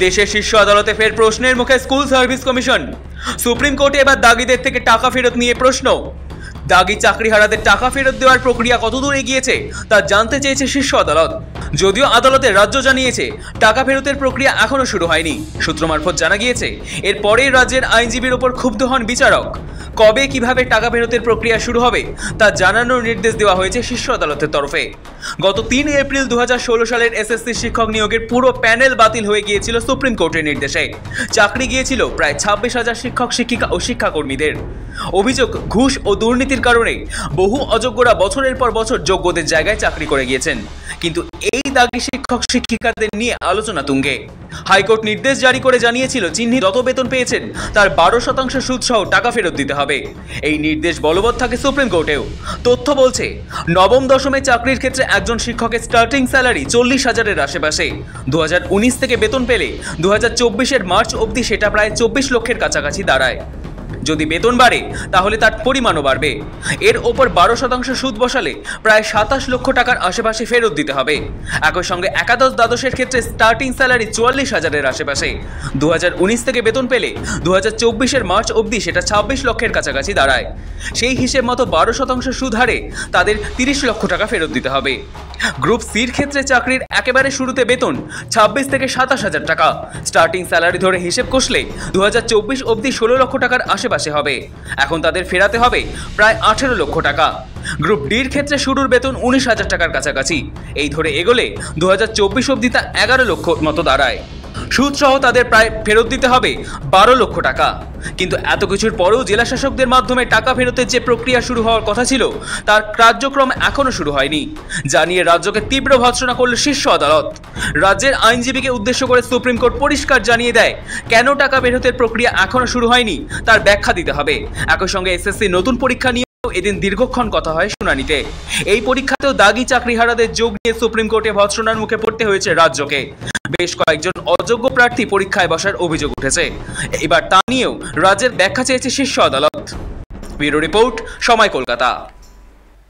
দেশের শীর্ষ আদালতে ফের প্রশ্নের মুখে স্কুল সার্ভিস কমিশন। সুপ্রিম কোর্টে এবার দাগিদের থেকে টাকা ফেরত নিয়ে প্রশ্ন। দাগি চাকরিহারাদের টাকা ফেরত দেওয়ার প্রক্রিয়া কতদূর এগিয়েছে তা জানতে চেয়েছে শীর্ষ আদালত। যদিও আদালতে রাজ্য জানিয়েছে টাকা ফেরতের প্রক্রিয়া এখনো শুরু হয়নি। সূত্র মারফত জানা গিয়েছে এরপরেই রাজ্যের আইনজীবীর ওপর ক্ষুব্ধ হন বিচারক। কবে কিভাবে টাকা ফেরতের প্রক্রিয়া শুরু হবে তা জানানোর নির্দেশ দেওয়া হয়েছে শীর্ষ আদালতের তরফে। গত 3 এপ্রিল 2016 সালের এসএসসি শিক্ষক নিয়োগের পুরো প্যানেল বাতিল হয়ে গিয়েছিল সুপ্রিম কোর্টের নির্দেশে। চাকরি গিয়েছিল প্রায় 26,000 শিক্ষক শিক্ষিকা ও শিক্ষাকর্মীদের। অভিযোগ, ঘুষ ও দুর্নীতির কারণে বহু অযোগ্যরা বছরের পর বছর যোগ্যদের জায়গায় চাকরি করে গিয়েছেন। কিন্তু এই দাগি শিক্ষক শিক্ষিকাদের নিয়ে আলোচনা তুঙ্গে। হাইকোর্ট নির্দেশ জারি করে জানিয়েছিল চিহ্নিত যত বেতন পেয়েছেন তার 12% সুদ সহ টাকা ফেরত দিতে হবে। এই নির্দেশ বলবৎ থাকে সুপ্রিম কোর্টেও। তথ্য বলছে, নবম দশমে চাকরির ক্ষেত্রে একজন শিক্ষকের স্টার্টিং স্যালারি 40,000-এর আশেপাশে। 2019 থেকে বেতন পেলে 2024-এর মার্চ অবধি সেটা প্রায় 24 লক্ষের কাছাকাছি দাঁড়ায়। যদি বেতন বাড়ে তাহলে তার পরিমাণও বাড়বে। এর ওপর 12% সুদ বসালে প্রায় 27 লক্ষ টাকার আশেপাশে ফেরত দিতে হবে। একই সঙ্গে একাদশ দ্বাদশের ক্ষেত্রে স্টার্টিং স্যালারি 44,000-এর আশেপাশে। 2019 থেকে বেতন পেলে 2024-এর মার্চ অবধি সেটা 26 লক্ষের কাছাকাছি দাঁড়ায়। সেই হিসেব মতো 12% সুদ হারে তাদের 30 লক্ষ টাকা ফেরত দিতে হবে। গ্রুপ সির ক্ষেত্রে চাকরির একেবারে শুরুতে বেতন 26 থেকে 27,000 টাকা। স্টার্টিং স্যালারি ধরে হিসেব কষলে 2024 অবধি 16 লক্ষ টাকার আশেপাশে হবে। এখন তাদের ফেরাতে হবে প্রায় 18 লক্ষ টাকা। গ্রুপ ডির ক্ষেত্রে শুরুর বেতন 19,000 টাকার কাছাকাছি। এই ধরে এগোলে 2024 অবধি তা 11 লক্ষ মতো দাঁড়ায়। সুদ সহ তাদের প্রায় ফেরত দিতে হবে 12 লক্ষ টাকা। কিন্তু এত কিছুর পরেও জেলা শাসকদের মাধ্যমে টাকা ফেরতের যে প্রক্রিয়া শুরু হওয়ার কথা ছিল তার কার্যক্রম এখনো শুরু হয়নি। জানিয়ে রাজ্যকে তীব্র ভর্ৎসনা করল শীর্ষ আদালত। রাজ্যের আইনজীবীকে উদ্দেশ্য করে সুপ্রিম কোর্ট পরিষ্কার জানিয়ে দেয় কেন টাকা ফেরতের প্রক্রিয়া এখনো শুরু হয়নি তার ব্যাখ্যা দিতে হবে। একই সঙ্গে এসএসসি নতুন পরীক্ষা নিয়ে এদিন দীর্ঘক্ষণ কথা হয় শুনানিতে। এই পরীক্ষাতেও দাগি চাকরিহারাদের যোগ নিয়ে সুপ্রিম কোর্টে ভর্ৎসনার মুখে পড়তে হয়েছে রাজ্যকে। বেশ কয়েকজন অযোগ্য প্রার্থী পরীক্ষায় বসার অভিযোগ উঠেছে। এবার তা নিয়েও রাজ্যের ব্যাখ্যা চেয়েছে শীর্ষ আদালত। ব্যুরো রিপোর্ট, সময়, কলকাতা।